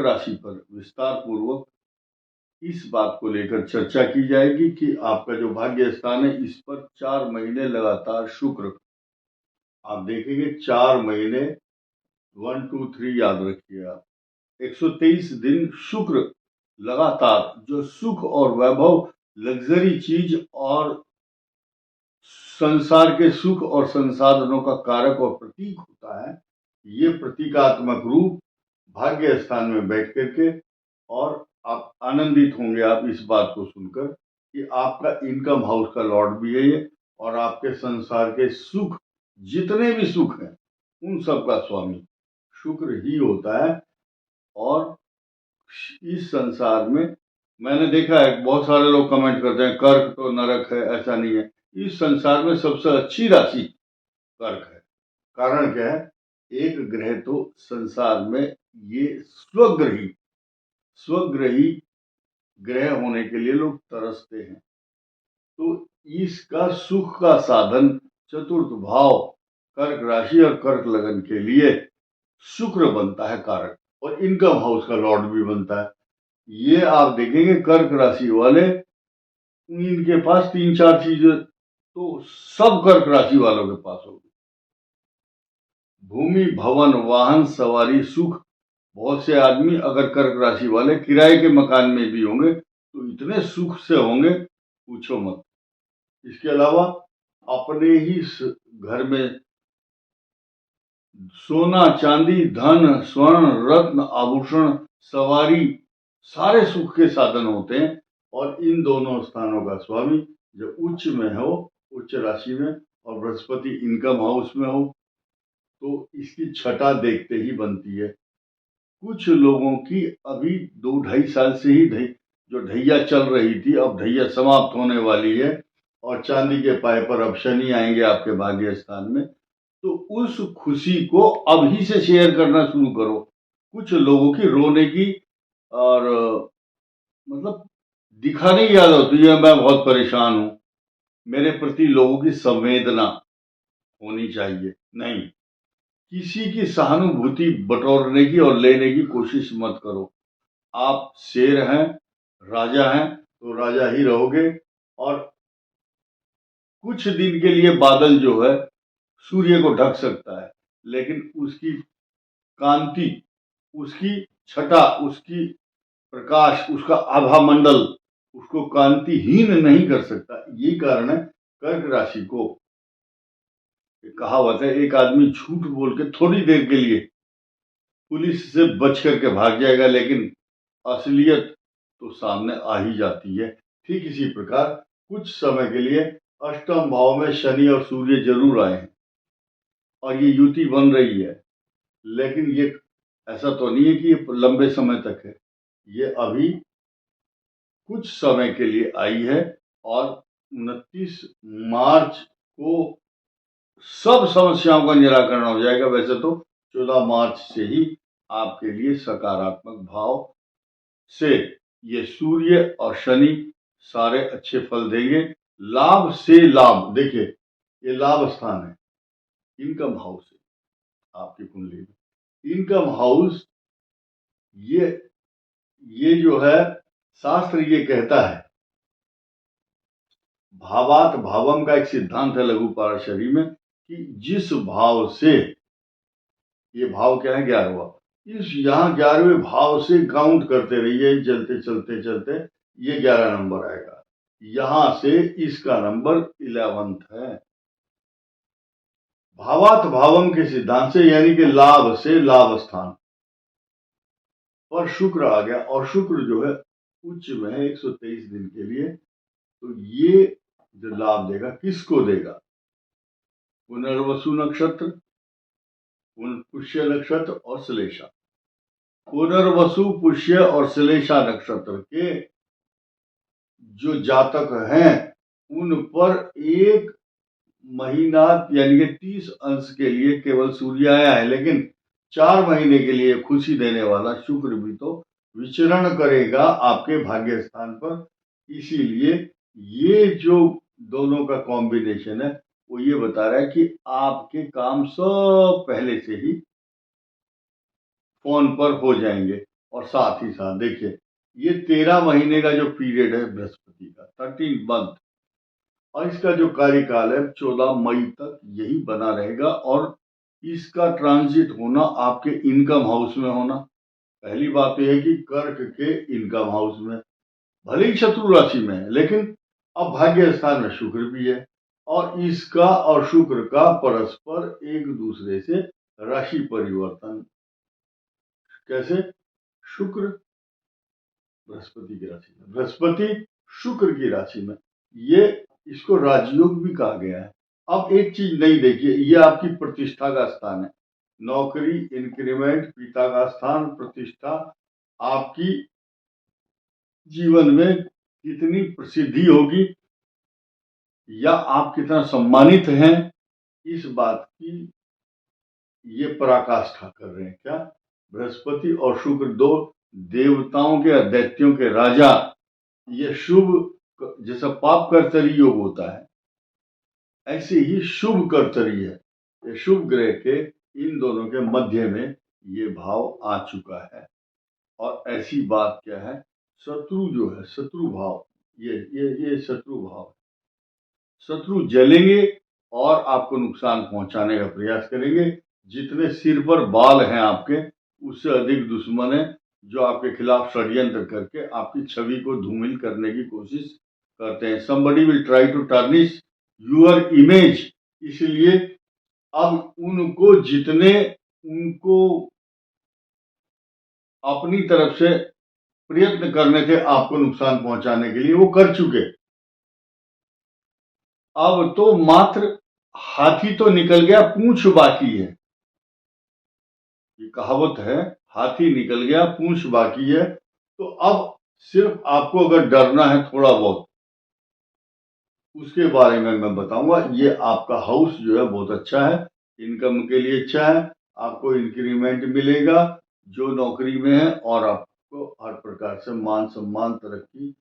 राशि पर विस्तार पूर्वक इस बात को लेकर चर्चा की जाएगी कि आपका जो भाग्य स्थान है इस पर 4 महीने लगातार शुक्र, आप देखेंगे 4 महीने 1 2 3 याद रखिए आप, 123 दिन शुक्र लगातार जो सुख और वैभव, लग्जरी चीज और संसार के सुख और संसाधनों का कारक और प्रतीक होता है, ये प्रतीकात्मक रूप भाग्य स्थान में बैठ करके, और आप आनंदित होंगे आप इस बात को सुनकर कि आपका इनकम हाउस का लॉर्ड भी है ये, और आपके संसार के सुख, जितने भी सुख हैं उन सब का स्वामी शुक्र ही होता है। और इस संसार में मैंने देखा है बहुत सारे लोग कमेंट करते हैं कर्क तो नरक है, ऐसा नहीं है। इस संसार में सबसे अच्छी राशि कर्क है। कारण क्या है? एक ग्रह तो संसार में ये स्वग्रही ग्रह होने के लिए लोग तरसते हैं। तो इसका सुख का साधन चतुर्थ भाव कर्क राशि और कर्क लगन के लिए शुक्र बनता है कारक, और इनकम हाउस का लॉर्ड भी बनता है। ये आप देखेंगे कर्क राशि वाले, इनके पास 3 4 चीजें तो सब कर्क राशि वालों के पास होगी। भूमि, भवन, वाहन, सवारी, सुख। बहुत से आदमी अगर कर्क राशि वाले किराए के मकान में भी होंगे तो इतने सुख से होंगे पूछो मत। इसके अलावा अपने ही घर में सोना, चांदी, धन, स्वर्ण, रत्न, आभूषण, सवारी, सारे सुख के साधन होते हैं। और इन दोनों स्थानों का स्वामी जो उच्च में हो, उच्च राशि में, और बृहस्पति इनकम हाउस में हो, तो इसकी छटा देखते ही बनती है। कुछ लोगों की अभी 2 2.5 साल से ही जो ढैया चल रही थी, अब ढैया समाप्त होने वाली है, और चांदी के पाए पर अब शनि आएंगे आपके भाग्य स्थान में। तो उस खुशी को अभी से शेयर करना शुरू करो। कुछ लोगों की रोने की और मतलब दिखाने की आदत होती है, मैं बहुत परेशान हूं, मेरे प्रति लोगों की संवेदना होनी चाहिए। नहीं, किसी की सहानुभूति बटोरने की और लेने की कोशिश मत करो। आप शेर हैं, राजा हैं, तो राजा ही रहोगे। और कुछ दिन के लिए बादल जो है सूर्य को ढक सकता है, लेकिन उसकी कांति, उसकी छटा, उसकी प्रकाश, उसका आभा मंडल उसको कांतिहीन नहीं कर सकता। यही कारण है कर्क राशि को कहावत है, एक आदमी झूठ बोल के थोड़ी देर के लिए पुलिस से बच करके भाग जाएगा, लेकिन असलियत तो सामने आ ही जाती है। ठीक इसी प्रकार कुछ समय के लिए अष्टम भाव में शनि और सूर्य जरूर आए हैं और ये युति बन रही है, लेकिन ये ऐसा तो नहीं है कि ये लंबे समय तक है। ये अभी कुछ समय के लिए आई है, और 29 मार्च को सब समस्याओं का निराकरण हो जाएगा। वैसे तो 14 मार्च से ही आपके लिए सकारात्मक भाव से ये सूर्य और शनि सारे अच्छे फल देंगे। लाभ से लाभ, देखिए ये लाभ स्थान है, इनकम हाउस है आपकी कुंडली में। इनकम हाउस ये जो है, शास्त्र ये कहता है, भावात भावम का एक सिद्धांत है लघु पाराशरी में, कि जिस भाव से, ये भाव क्या है 11वां, इस यहाँ 11वें भाव से काउंट करते रहिए, चलते चलते चलते ये 11 नंबर आएगा। यहां से इसका नंबर 11th है। भावात भावम के सिद्धांत से, यानी कि लाभ से लाभ स्थान पर शुक्र आ गया, और शुक्र जो है उच्च में है 123 दिन के लिए। तो ये जो लाभ देगा, किसको देगा? पुनर्वसु नक्षत्र, पुष्य नक्षत्र और श्लेषा। पुनर्वसु, पुष्य और श्लेषा नक्षत्र के जो जातक हैं उन पर एक महीना यानी कि 30 अंश के लिए केवल सूर्य आया है, लेकिन 4 महीने के लिए खुशी देने वाला शुक्र भी तो विचरण करेगा आपके भाग्य स्थान पर। इसीलिए ये जो दोनों का कॉम्बिनेशन है वो ये बता रहा है कि आपके काम सब पहले से ही फोन पर हो जाएंगे, और साथ ही साथ देखिए, ये 13 महीने का जो पीरियड है बृहस्पति का, 13 मंथ, और इसका जो कार्यकाल है 14 मई तक यही बना रहेगा। और इसका ट्रांजिट होना आपके इनकम हाउस में होना, पहली बात यह है कि कर्क के इनकम हाउस में, भले ही शत्रु राशि में है, लेकिन अब भाग्य स्थान में शुक्र भी है, और इसका और शुक्र का परस्पर एक दूसरे से राशि परिवर्तन। कैसे? शुक्र बृहस्पति की राशि में, बृहस्पति शुक्र की राशि में, ये इसको राजयोग भी कहा गया है। अब एक चीज नहीं, देखिए, ये आपकी प्रतिष्ठा का स्थान है, नौकरी, इंक्रीमेंट, पिता का स्थान, प्रतिष्ठा, आपकी जीवन में कितनी प्रसिद्धि होगी या आप कितना सम्मानित हैं, इस बात की ये पराकाष्ठा कर रहे हैं। क्या? बृहस्पति और शुक्र दो देवताओं के, दैत्यों के राजा, ये शुभ, जैसा पाप कर्तरी योग होता है ऐसे ही शुभ कर्तरी है। ये शुभ ग्रह के इन दोनों के मध्य में ये भाव आ चुका है। और ऐसी बात क्या है, शत्रु जो है, शत्रु भाव, ये शत्रु भाव है। शत्रु जलेंगे और आपको नुकसान पहुंचाने का प्रयास करेंगे। जितने सिर पर बाल हैं आपके, उससे अधिक दुश्मन है जो आपके खिलाफ षड्यंत्र करके आपकी छवि को धूमिल करने की कोशिश करते हैं। somebody will try to tarnish your image। इसलिए अब उनको जितने उनको अपनी तरफ से प्रयत्न करने थे आपको नुकसान पहुंचाने के लिए, वो कर चुके। अब तो मात्र हाथी तो निकल गया, पूंछ बाकी है। ये कहावत है, हाथी निकल गया, पूंछ बाकी है। तो अब सिर्फ आपको अगर डरना है थोड़ा बहुत, उसके बारे में मैं बताऊंगा। ये आपका हाउस जो है बहुत अच्छा है, इनकम के लिए अच्छा है, आपको इंक्रीमेंट मिलेगा जो नौकरी में है, और आपको हर प्रकार से मान सम्मान, तरक्की,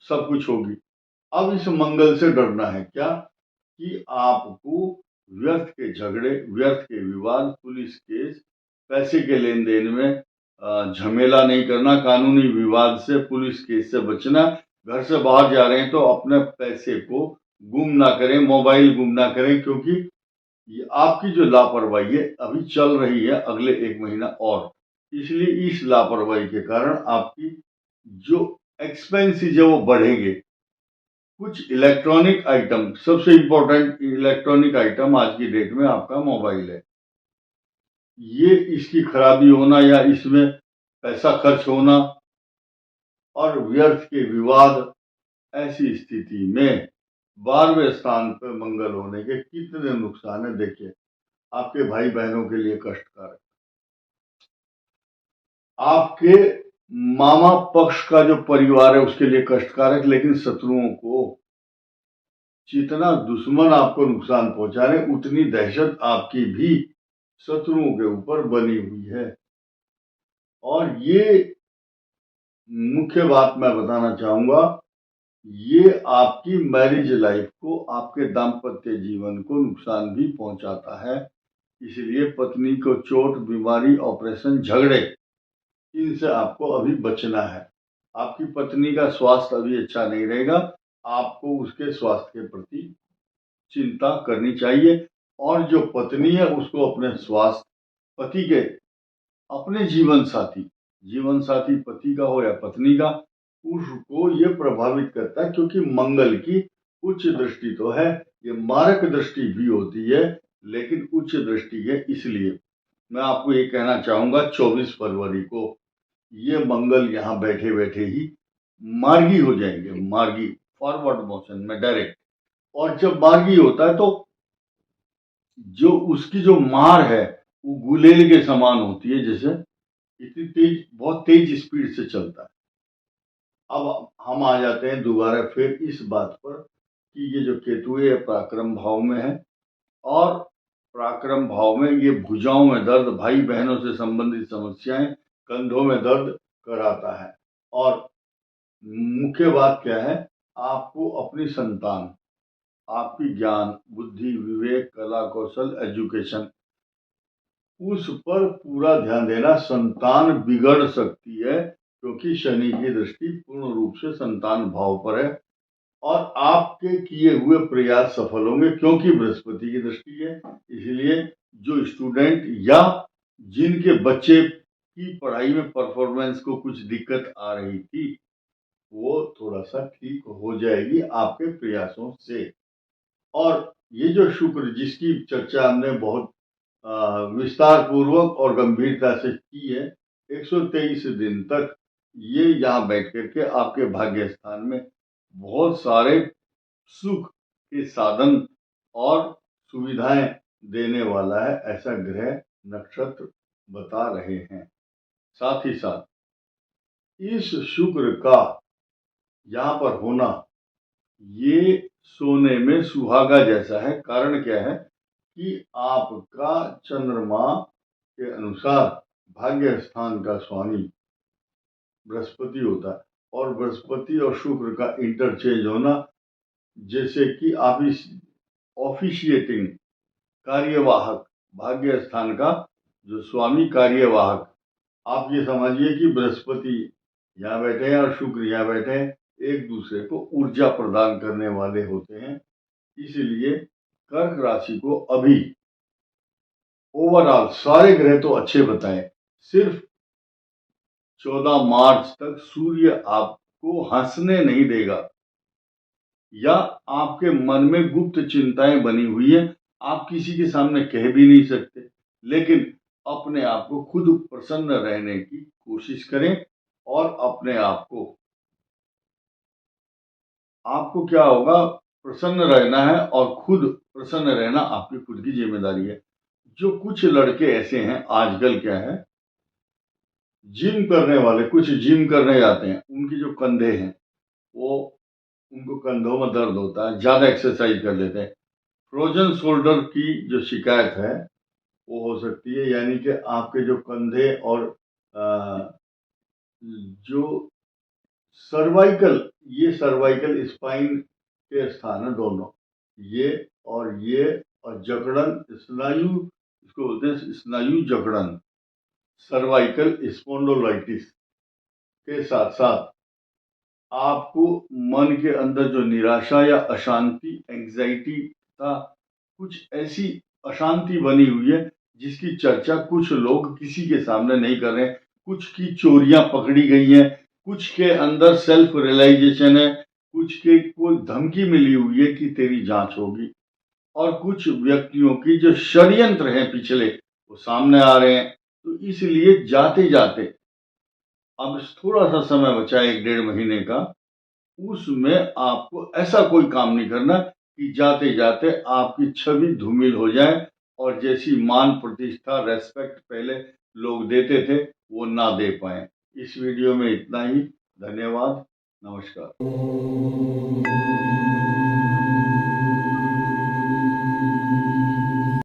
सब कुछ होगी। अब इस मंगल से डरना है क्या? कि आपको व्यर्थ के झगड़े, व्यर्थ के विवाद, पुलिस केस, पैसे के लेन देन में झमेला नहीं करना, कानूनी विवाद से, पुलिस केस से बचना। घर से बाहर जा रहे हैं तो अपने पैसे को गुम ना करें, मोबाइल गुम ना करें, क्योंकि ये आपकी जो लापरवाही है अभी चल रही है अगले 1 महीना और। इसलिए इस लापरवाही के कारण आपकी जो एक्सपेंसेस है वो बढ़ेंगे। कुछ इलेक्ट्रॉनिक आइटम, सबसे इंपॉर्टेंट इलेक्ट्रॉनिक आइटम आज की डेट में आपका मोबाइल है, ये इसकी खराबी होना या इसमें पैसा खर्च होना और व्यर्थ के विवाद, ऐसी स्थिति में 12वें स्थान पर मंगल होने के कितने नुकसान है देखिए। आपके भाई बहनों के लिए कष्टकारक, आपके मामा पक्ष का जो परिवार है उसके लिए कष्टकारक, लेकिन शत्रुओं को, जितना दुश्मन आपको नुकसान पहुंचा रहे उतनी दहशत आपकी भी शत्रुओं के ऊपर बनी हुई है। और ये मुख्य बात मैं बताना चाहूंगा, ये आपकी मैरिज लाइफ को, आपके दाम्पत्य जीवन को नुकसान भी पहुंचाता है। इसलिए पत्नी को चोट, बीमारी, ऑपरेशन, झगड़े, इनसे आपको अभी बचना है। आपकी पत्नी का स्वास्थ्य अभी अच्छा नहीं रहेगा, आपको उसके स्वास्थ्य के प्रति चिंता करनी चाहिए। और जो पत्नी है उसको अपने स्वास्थ्य, पति के, अपने जीवन साथी पति का हो या पत्नी का, उसको ये प्रभावित करता है, क्योंकि मंगल की उच्च दृष्टि तो है, ये मारक दृष्टि भी होती है, लेकिन उच्च दृष्टि है। इसलिए मैं आपको ये कहना चाहूंगा 24 फरवरी को ये मंगल यहाँ बैठे बैठे ही मार्गी हो जाएंगे, मार्गी, फॉरवर्ड मोशन में डायरेक्ट। और जब मार्गी होता है तो जो उसकी जो मार है वो गुलेल के समान होती है, जैसे इतनी तेज, बहुत तेज स्पीड से चलता है। अब हम आ जाते हैं दोबारा फिर इस बात पर कि ये जो केतु है पराक्रम भाव में है, और पराक्रम भाव में ये भुजाओं में दर्द, भाई बहनों से संबंधित समस्याएं, कंधों में दर्द कराता है। और मुख्य बात क्या है, आपको अपनी संतान, आपकी ज्ञान, बुद्धि, विवेक, कला, कौशल, एजुकेशन, उस पर पूरा ध्यान देना। संतान बिगड़ सकती है क्योंकि शनि की दृष्टि पूर्ण रूप से संतान भाव पर है और आपके किए हुए प्रयास सफल होंगे क्योंकि बृहस्पति की दृष्टि है। इसलिए जो स्टूडेंट या जिनके बच्चे की पढ़ाई में परफॉर्मेंस को कुछ दिक्कत आ रही थी, वो थोड़ा सा ठीक हो जाएगी आपके प्रयासों से। और ये जो शुक्र जिसकी चर्चा हमने बहुत विस्तार पूर्वक और गंभीरता से की है, 123 दिन तक ये यहाँ बैठ करके आपके भाग्य स्थान में बहुत सारे सुख के साधन और सुविधाएं देने वाला है, ऐसा ग्रह नक्षत्र बता रहे हैं। साथ ही साथ इस शुक्र का यहाँ पर होना ये सोने में सुहागा जैसा है। कारण क्या है कि आपका चंद्रमा के अनुसार भाग्य स्थान का स्वामी बृहस्पति होता है और बृहस्पति और शुक्र का इंटरचेंज होना, जैसे कि आप इस ऑफिशिएटिंग कार्यवाहक भाग्य स्थान का जो स्वामी कार्यवाहक, आप ये समझिए कि बृहस्पति यहाँ बैठे हैं और शुक्र यहाँ बैठे हैं, एक दूसरे को ऊर्जा प्रदान करने वाले होते हैं। इसलिए कर्क राशि को अभी ओवरऑल सारे ग्रह तो अच्छे बताए, सिर्फ 14 मार्च तक सूर्य आपको हंसने नहीं देगा या आपके मन में गुप्त चिंताएं बनी हुई है, आप किसी के सामने कह भी नहीं सकते, लेकिन अपने आप को खुद प्रसन्न रहने की कोशिश करें और अपने आप को, आपको क्या होगा, प्रसन्न रहना है और खुद प्रसन्न रहना आपकी खुद की जिम्मेदारी है। जो कुछ लड़के ऐसे हैं आजकल, क्या है, जिम करने वाले, कुछ जिम करने जाते हैं, उनकी जो कंधे हैं वो, उनको कंधों में दर्द होता है, ज्यादा एक्सरसाइज कर लेते हैं। फ्रोजन शोल्डर की जो शिकायत है वो हो सकती है, यानी कि आपके जो कंधे और जो सर्वाइकल, ये सर्वाइकल स्पाइन के स्थान है दोनों, ये और जकड़न स्नायु, इसको बोलते हैं स्नायु जकड़न, सर्वाइकल स्पॉन्डोलाइटिस के साथ साथ आपको मन के अंदर जो निराशा या अशांति, एंग्जाइटी था, कुछ ऐसी अशांति बनी हुई है जिसकी चर्चा कुछ लोग किसी के सामने नहीं कर रहे हैं। कुछ की चोरियां पकड़ी गई हैं, कुछ के अंदर सेल्फ रियलाइजेशन है, कुछ के को धमकी मिली हुई है कि तेरी जांच होगी, और कुछ व्यक्तियों की जो षड्यंत्र हैं पिछले, वो सामने आ रहे हैं। तो इसलिए जाते जाते अब थोड़ा सा समय बचा है, 1-1.5 महीने का, उसमें आपको ऐसा कोई काम नहीं करना कि जाते जाते आपकी छवि धूमिल हो जाए और जैसी मान प्रतिष्ठा रेस्पेक्ट पहले लोग देते थे वो ना दे पाए। इस वीडियो में इतना ही। धन्यवाद। नमस्कार।